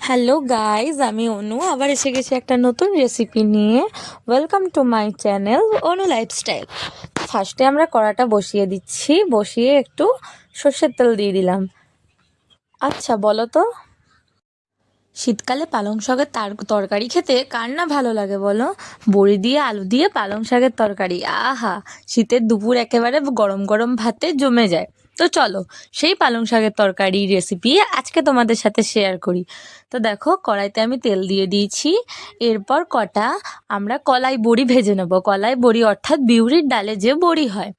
Hello guys, আমি অনু আবার এসে গেছি একটা নতুন রেসিপি নিয়ে। Welcome to my channel Anu lifestyle. ফার্স্টে আমরা কড়াটা বসিয়ে দিচ্ছি, বসিয়ে একটু সর্ষের তেল দিয়ে দিলাম। আচ্ছা বলো তো, শীতকালে পালং শাকের তরকারি খেতে কার না ভালো লাগে বলো? বড়ি দিয়ে আলু দিয়ে পালং শাকের তরকারি, আহা! শীতের দুপুর একেবারে গরম গরম ভাতে জমে যায়। তো চলো, সেই পালং শাকের তরকারি রেসিপি আজকে তোমাদের সাথে শেয়ার করি। তো দেখো, কড়াইতে আমি তেল দিয়ে দিয়েছি। এরপর আমরা কলাই বড়ি ভেজে নেবো। কলাই বড়ি অর্থাৎ বিউলির ডালে যে বড়ি হয়,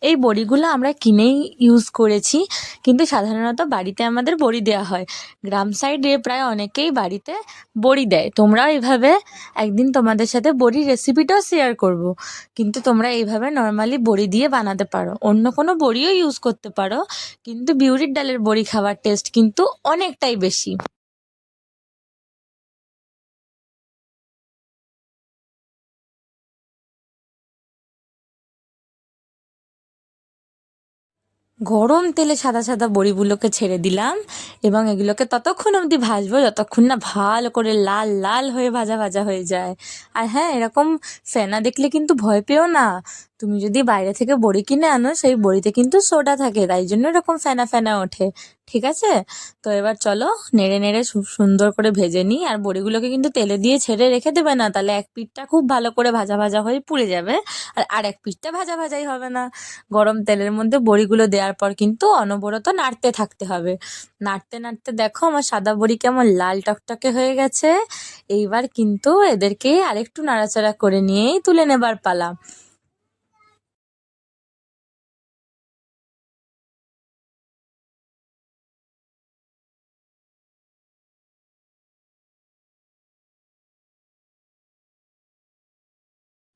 এই বড়িগুলো আমরা কিনেই ইউজ করেছি, কিন্তু সাধারণত বাড়িতে আমাদের বড়ি দেওয়া হয়। গ্রাম সাইডে প্রায় অনেকেই বাড়িতে বড়ি দেয়। তোমরাও এইভাবে, একদিন তোমাদের সাথে বড়ির রেসিপিটাও শেয়ার করব, কিন্তু তোমরা এইভাবে নর্মালি বড়ি দিয়ে বানাতে পারো, অন্য কোনো বড়িও ইউজ করতে পারো, কিন্তু বিউলির ডালের বড়ি খাওয়ার টেস্ট কিন্তু অনেকটাই বেশি। গরম তেলে সাদা সাদা বড়িগুলোকে ছেড়ে দিলাম এবং এগুলোকে ততক্ষণ অবধি ভাজবো যতক্ষণ না ভালো করে লাল লাল হয়ে ভাজা ভাজা হয়ে যায়। আর হ্যাঁ, এরকম ফেনা দেখলে কিন্তু ভয় পেও না। তুমি যদি বাইরে থেকে বড়ি কিনে আনো, সেই বড়িতে কিন্তু সোডা থাকে, তাই জন্য এরকম ফেনা ফেনা ওঠে। ঠিক আছে? তো এবার চলো, নেড়ে নেড়ে সুন্দর করে ভেজে নিই। আর বড়িগুলোকে কিন্তু তেলে দিয়ে ছেড়ে রেখে দেবে না, তাহলে এক পিঠটা খুব ভালো করে ভাজা ভাজা হয়ে পুড়ে যাবে, আর আরেক পিঠটা ভাজা ভাজাই হবে না। গরম তেলের মধ্যে বড়িগুলো দেওয়ার পর কিন্তু অনবরত নাড়তে থাকতে হবে। নাড়তে নাড়তে দেখো আমার সাদা বড়ি কেমন লাল টকটকে হয়ে গেছে। এইবার কিন্তু এদেরকে আরেকটু নাড়াচাড়া করে নিয়েই তুলে নেবার পালা।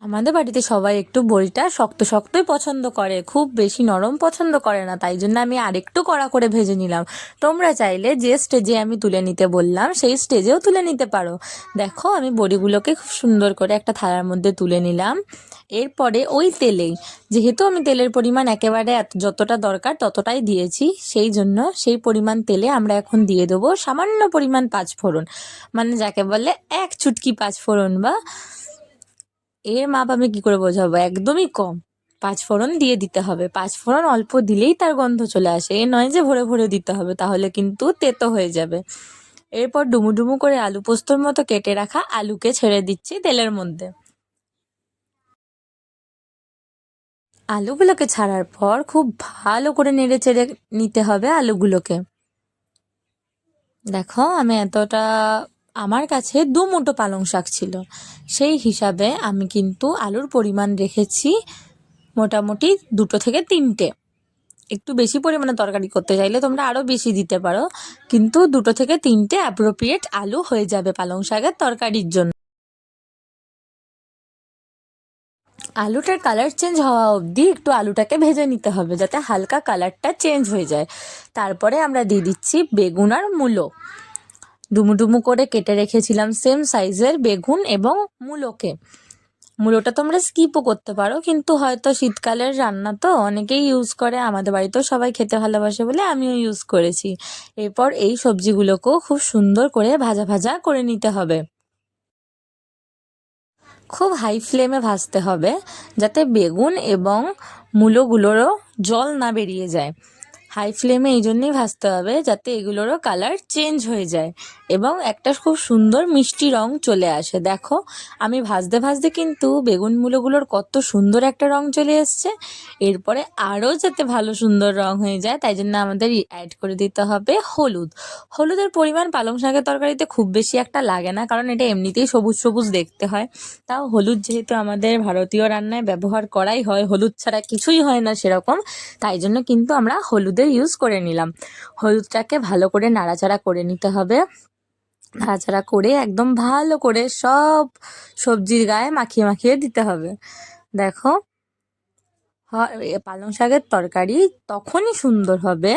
আমাদের বাড়িতে সবাই একটু বড়িটা শক্ত শক্তই পছন্দ করে, খুব বেশি নরম পছন্দ করে না, তাই জন্য আমি আরেকটু কড়া করে ভেজে নিলাম। তোমরা চাইলে যে স্টেজে আমি তুলে নিতে বললাম সেই স্টেজেও তুলে নিতে পারো। দেখো, আমি বড়িগুলোকে খুব সুন্দর করে একটা থালার মধ্যে তুলে নিলাম। এরপরে ওই তেলেই, যেহেতু আমি তেলের পরিমাণ একেবারে যতটা দরকার ততটাই দিয়েছি, সেই জন্য সেই পরিমাণ তেলে আমরা এখন দিয়ে দেবো সামান্য পরিমাণ পাঁচফোড়ন, মানে যাকে বলে এক চুটকি পাঁচফোড়ন, বা এর মাপ আমি কি করে বোঝাবো, একদমই কম। পাঁচফোড়ন দিয়ে দিতে হবে। পাঁচফোড়ন অল্প দিলেই তার গন্ধ চলে আসে, এ নয় যে ভরে ভরে দিতে হবে, তাহলে কিন্তু তেতো হয়ে যাবে। এরপর ডুমু ডুমু করে আলু পোস্তর মতো কেটে রাখা আলুকে ছেড়ে দিচ্ছি তেলের মধ্যে। আলুগুলোকে ছাড়ার পর খুব ভালো করে নেড়ে চেড়ে নিতে হবে আলুগুলোকে। দেখো, আমি আমার কাছে 2 মুঠো পালং শাক ছিল, সেই হিসাবে আমি কিন্তু আলুর পরিমাণ রেখেছি মোটামুটি 2 থেকে 3টে। একটু বেশি পরিমাণে তরকারি করতে চাইলে তোমরা আরও বেশি দিতে পারো, কিন্তু 2 থেকে 3টে অ্যাপ্রোপ্রিয়েট আলু হয়ে যাবে পালং শাকের তরকারির জন্য। আলুটার কালার চেঞ্জ হওয়া অবধি একটু আলুটাকে ভেজে নিতে হবে, যাতে হালকা কালারটা চেঞ্জ হয়ে যায়। তারপরে আমরা দিয়ে দিচ্ছি বেগুন আর মূলো। ডুমু ডুমু করে কেটে রেখেছিলাম সেম সাইজের বেগুন এবং মূলোকে। মূলোটা তোমরা স্কিপও করতে পারো, কিন্তু হয়তো শীতকালের রান্না তো অনেকেই ইউজ করে, আমাদের বাড়িতেও সবাই খেতে ভালোবাসে বলে আমিও ইউজ করেছি। এরপর এই সবজিগুলোকেও খুব সুন্দর করে ভাজা ভাজা করে নিতে হবে। খুব হাই ফ্লেমে ভাজতে হবে, যাতে বেগুন এবং মূলোগুলোরও জল না বেরিয়ে যায়। হাই ফ্লেমে এই জন্যই ভাজতে হবে যাতে এগুলোরও কালার চেঞ্জ হয়ে যায় এবং একটা খুব সুন্দর মিষ্টি রং চলে আসে। দেখো, আমি ভাজতে ভাজতে কিন্তু বেগুন মূলোগুলোর কত সুন্দর একটা রং চলে এসছে। এরপরে আরও যাতে ভালো সুন্দর রং হয়ে যায়, তাই জন্য আমাদের অ্যাড করে দিতে হবে হলুদ। হলুদের পরিমাণ পালং শাকের তরকারিতে খুব বেশি একটা লাগে না, কারণ এটা এমনিতেই সবুজ সবুজ দেখতে হয়। তাও হলুদ যেহেতু আমাদের ভারতীয় রান্নায় ব্যবহার করাই হয়, হলুদ ছাড়া কিছুই হয় না সেরকম, তাই জন্য কিন্তু আমরা হলুদের ইউজ করে নিলাম। হলুদটাকে ভালো করে নাড়াচাড়া করে নিতে হবে। নাড়াচাড়া করে একদম ভালো করে সব সবজির গায়ে মাখিয়ে মাখিয়ে দিতে হবে। দেখো, পালং শাকের তরকারি তখনই সুন্দর হবে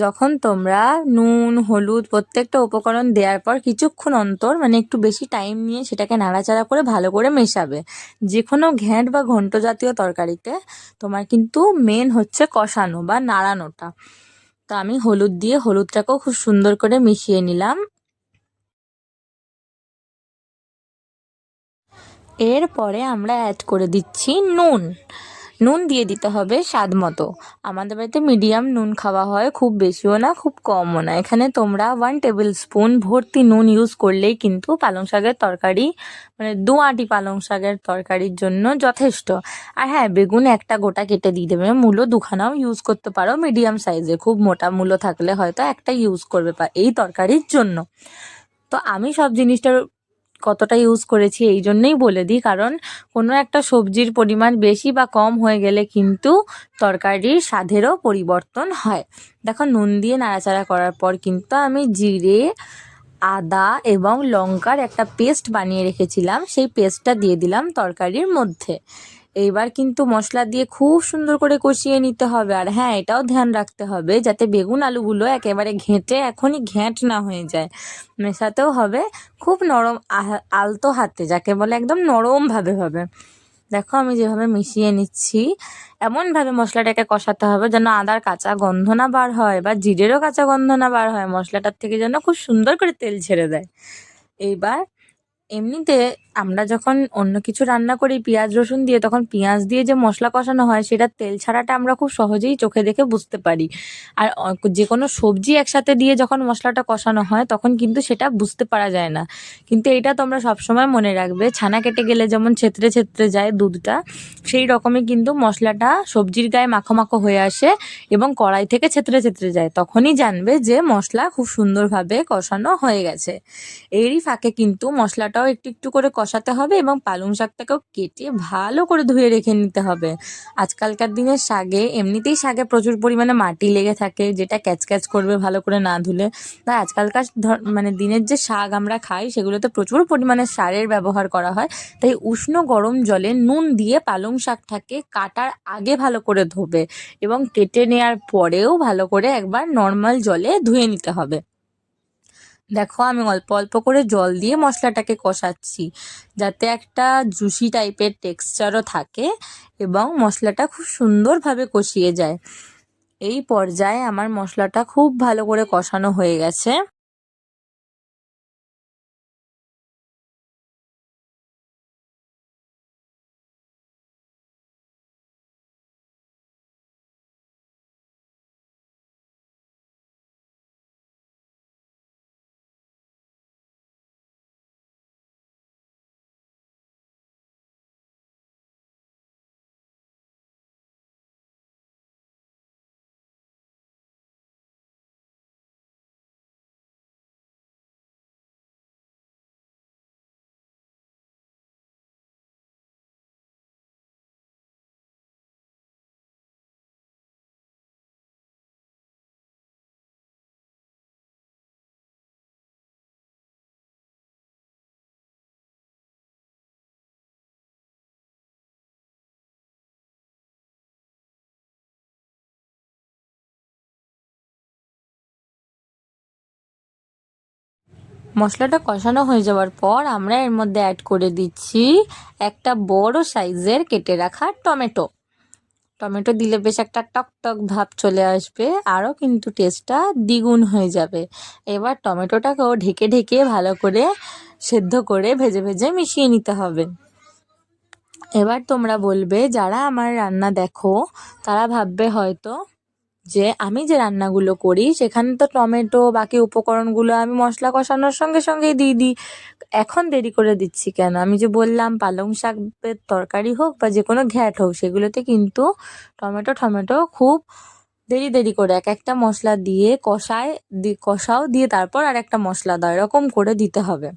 যখন তোমরা নুন হলুদ প্রত্যেকটা উপকরণ দেওয়ার পর কিছুক্ষণ অন্তর, মানে একটু বেশি টাইম নিয়ে সেটাকে নাড়াচাড়া করে ভালো করে মেশাবে। যে কোনো ঘ্যাঁট বা ঘন্ট জাতীয় তরকারিতে তোমার কিন্তু মেন হচ্ছে কষানো বা নাড়ানোটা। তো আমি হলুদ দিয়ে হলুদটাকেও খুব সুন্দর করে মিশিয়ে নিলাম। এরপরে আমরা অ্যাড করে দিচ্ছি নুন। নুন দিয়ে দিতে হবে স্বাদ মতো। আমাদের বাড়িতে মিডিয়াম নুন খাওয়া হয়, খুব বেশিও না খুব কমও না। এখানে তোমরা 1 টেবিল স্পুন ভর্তি নুন ইউজ করলেই কিন্তু পালং শাকের তরকারি, মানে 2 আঁটি পালং শাকের তরকারির জন্য যথেষ্ট। আর হ্যাঁ, বেগুন একটা গোটা কেটে দিয়ে দেবে, মূলো 2খানাও ইউজ করতে পারো মিডিয়াম সাইজে, খুব মোটা মূলো থাকলে হয়তো একটা ইউজ করবে এই তরকারির জন্য। তো আমি সব জিনিসটার কতটা ইউজ করেছি এই জন্যই বলে দিই, কারণ কোনো একটা সবজির পরিমাণ বেশি বা কম হয়ে গেলে কিন্তু তরকারির স্বাদেরও পরিবর্তন হয়। দেখো, নুন দিয়ে নাড়াচাড়া করার পর কিন্তু আমি জিরে, আদা এবং লঙ্কার একটা পেস্ট বানিয়ে রেখেছিলাম, সেই পেস্টটা দিয়ে দিলাম তরকারির মধ্যে। এইবার কিন্তু মশলা দিয়ে খুব সুন্দর করে কষিয়ে নিতে হবে। আর হ্যাঁ, এটাও ধ্যান রাখতে হবে যাতে বেগুন আলুগুলো একেবারে এখনই ঘ্যাঁট না হয়ে যায়। মেশাতেও হবে খুব নরম আলতো হাতে, যাকে বলে একদম নরমভাবে হবে। দেখো আমি যেভাবে মিশিয়ে নিচ্ছি, এমনভাবে মশলাটাকে কষাতে হবে যেন আদার কাঁচা গন্ধ না বার হয় বা জিরেরও কাঁচা গন্ধ না বার হয়, মশলাটার থেকে যেন খুব সুন্দর করে তেল ছেড়ে দেয়। এইবার এমনিতে আমরা যখন অন্য কিছু রান্না করি পেঁয়াজ রসুন দিয়ে, তখন পেঁয়াজ দিয়ে যে মশলা কষানো হয় সেটা তেল ছাড়াটা আমরা খুব সহজেই চোখে দেখে বুঝতে পারি। আর যে কোনো সবজি একসাথে দিয়ে যখন মশলাটা কষানো হয় তখন কিন্তু সেটা বুঝতে পারা যায় না। কিন্তু এটা তোমরা সবসময় মনে রাখবে, ছানা কেটে গেলে যেমন ছেত্রে ছেত্রে যায় দুধটা, সেই রকমই কিন্তু মশলাটা সবজির গায়ে মাখো মাখো হয়ে আসে এবং কড়াই থেকে ছেত্রে ছেত্রে যায়, তখনই জানবে যে মশলা খুব সুন্দরভাবে কষানো হয়ে গেছে। এরই ফাঁকে কিন্তু মশলাটাও একটু একটু করে কষাতে হবে এবং পালং শাকটাকেও কেটে ভালো করে ধুয়ে রেখে নিতে হবে। আজকালকার দিনের শাকে এমনিতেই শাকে প্রচুর পরিমাণে মাটি লেগে থাকে, যেটা ক্যাচ করবে ভালো করে না ধুলে। তাই আজকালকার মানে দিনের যে শাক আমরা খাই সেগুলোতে প্রচুর পরিমাণে সারের ব্যবহার করা হয়। তাই উষ্ণ গরম জলে নুন দিয়ে পালং শাকটাকে কাটার আগে ভালো করে ধোবে এবং কেটে নেওয়ার পরেও ভালো করে একবার নর্মাল জলে ধুয়ে নিতে হবে। দেখো আমি অল্প অল্প করে জল দিয়ে মশলাটাকে কষাচ্ছি, যাতে একটা জুসি টাইপের টেক্সচারও থাকে এবং মশলাটা খুব সুন্দরভাবে কষিয়ে যায়। এই পর্যায়ে আমার মশলাটা খুব ভালো করে কষানো হয়ে গেছে। মশলাটা কষানো হয়ে যাওয়ার পর আমরা এর মধ্যে অ্যাড করে দিচ্ছি একটা বড় সাইজের কেটে রাখা টমেটো। টমেটো দিলে বেশ একটা টক টক ভাব চলে আসবে, আরও কিন্তু টেস্টটা দ্বিগুণ হয়ে যাবে। এবার টমেটোটাকেও ঢেকে ঢেকে ভালো করে সেদ্ধ করে ভেজে ভেজে মিশিয়ে নিতে হবে। এবার তোমরা বলবে, যারা আমার রান্না দেখো তারা ভাববে হয়তো যে আমি যে রান্নাগুলো করি সেখানে তো টমেটো বাকি উপকরণগুলো আমি মশলা কষানোর সঙ্গে সঙ্গেই দিয়ে দিই, এখন দেরি করে দিচ্ছি কেন? আমি যে বললাম পালং শাকের তরকারি হোক বা যে কোনো ঘ্যাট হোক, সেগুলোতে কিন্তু টমেটো খুব দেরি দেরি করে এক একটা মশলা দিয়ে কষাও দিয়ে তারপর আর একটা মশলা দাও, এরকম করে দিতে হবে।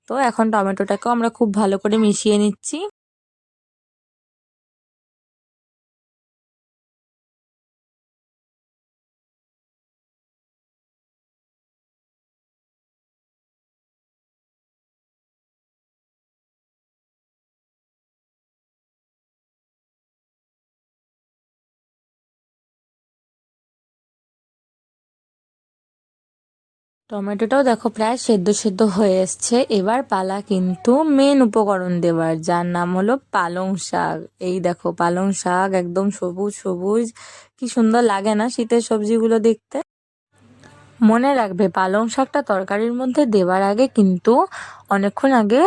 তো এখন টমেটোটাকেও আমরা খুব ভালো করে মিশিয়ে নিচ্ছি। টমেটোটাও দেখো প্রায় সেদ্ধ সেদ্ধ হয়ে এসছে। এবার পালা কিন্তু মেন উপকরণ দেওয়ার, যার নাম হলো পালং শাক। এই দেখো পালং শাক একদম সবুজ সবুজ, কি সুন্দর লাগে না শীতের সবজিগুলো দেখতে? মনে রাখবে পালং শাকটা তরকারির মধ্যে দেওয়ার আগে কিন্তু অনেকক্ষণ আগে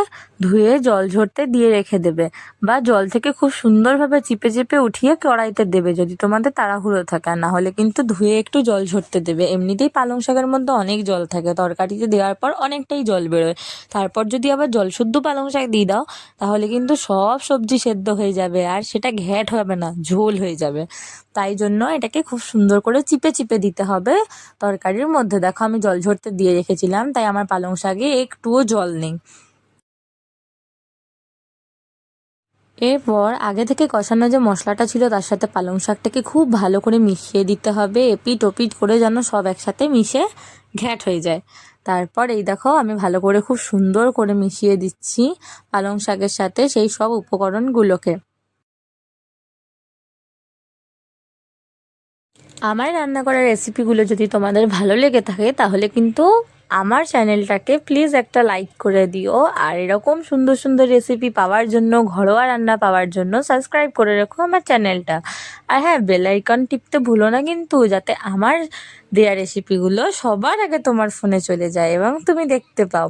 ধুয়ে জল ঝরতে দিয়ে রেখে দেবে, বা জল থেকে খুব সুন্দরভাবে চিপে চিপে উঠিয়ে কড়াইতে দেবে যদি তোমাদের তাড়াহুড়ো থাকে। আর না হলে কিন্তু ধুয়ে একটু জল ঝরতে দেবে। এমনিতেই পালং শাকের মধ্যে অনেক জল থাকে, তরকারিতে দেওয়ার পর অনেকটাই জল বেরোয়। তারপর যদি আবার জল শুদ্ধ পালং শাক দিয়ে দাও তাহলে কিন্তু সব সবজি সেদ্ধ হয়ে যাবে, আর সেটা ঘ্যাট হবে না, ঝোল হয়ে যাবে। তাই জন্য এটাকে খুব সুন্দর করে চিপে চিপে দিতে হবে তরকারির মধ্যে। দেখো আমি জল ঝরতে দিয়ে রেখেছিলাম, তাই আমার পালং শাকে একটুও জল নেই। এরপর আগে থেকে কষানো যে মশলাটা ছিল তার সাথে পালং শাকটাকে খুব ভালো করে মিশিয়ে দিতে হবে, এপিট ওপিট করে যেন সব একসাথে মিশে ঘ্যাট হয়ে যায়। তারপর এই দেখো আমি ভালো করে খুব সুন্দর করে মিশিয়ে দিচ্ছি পালং শাকের সাথে সেই সব উপকরণগুলোকে। আমার রান্না করা রেসিপিগুলো যদি তোমাদের ভালো লেগে থাকে তাহলে কিন্তু আমার চ্যানেলটাকে প্লিজ একটা লাইক করে দিও, আর এরকম সুন্দর সুন্দর রেসিপি পাওয়ার জন্য, ঘরোয়া রান্না পাওয়ার জন্য সাবস্ক্রাইব করে রেখো আমার চ্যানেলটা। আর হ্যাঁ, বেল আইকন টিপতে ভুলো না কিন্তু, যাতে আমার দেয়া রেসিপিগুলো সবার আগে তোমার ফোনে চলে যায় এবং তুমি দেখতে পাও।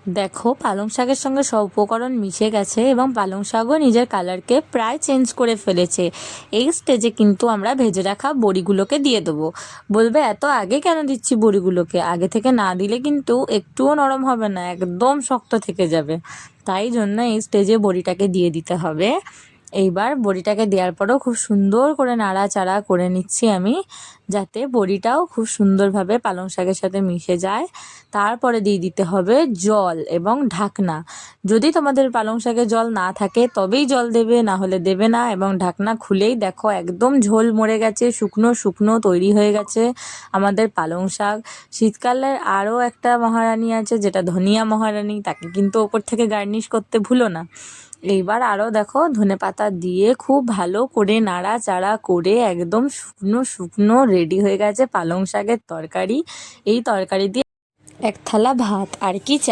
দেখো পালং শাকের সঙ্গে সব উপকরণ মিশে গেছে এবং পালং শাকও নিজের কালারকে প্রায় চেঞ্জ করে ফেলেছে। এই স্টেজে কিন্তু আমরা ভেজে রাখা বড়িগুলোকে দিয়ে দেবো। বলবে এত আগে কেন দিচ্ছি বড়িগুলোকে? আগে থেকে না দিলে কিন্তু একটুও নরম হবে না, একদম শক্ত থেকে যাবে। তাই জন্য এই স্টেজে বড়িটাকে দিয়ে দিতে হবে। এইবার বড়িটাকে দেওয়ার পরেও খুব সুন্দর করে নাড়াচাড়া করে নিচ্ছি আমি, যাতে বড়িটাও খুব সুন্দরভাবে পালং শাকের সাথে মিশে যায়। তারপরে দিয়ে দিতে হবে জল এবং ঢাকনা। যদি তোমাদের পালং শাকে জল না থাকে তবেই জল দেবে, না হলে দেবে না। এবং ঢাকনা খুলেই দেখো একদম ঝোল মরে গেছে, শুকনো শুকনো তৈরি হয়ে গেছে আমাদের পালং শাক। শীতকালের আরও একটা মহারানী আছে যেটা ধনিয়া মহারানী, তাকে কিন্তু ওপর থেকে গার্নিশ করতে ভুলো না। এইবার আরও দেখো ধনেপাতা দিয়ে খুব ভালো করে নাড়াচাড়া করে একদম শুকনো শুকনো রেডি হয়ে গেছে পালং শাকের তরকারি। এই তরকারি দিয়ে এক থালা ভাত, আর কি চাই।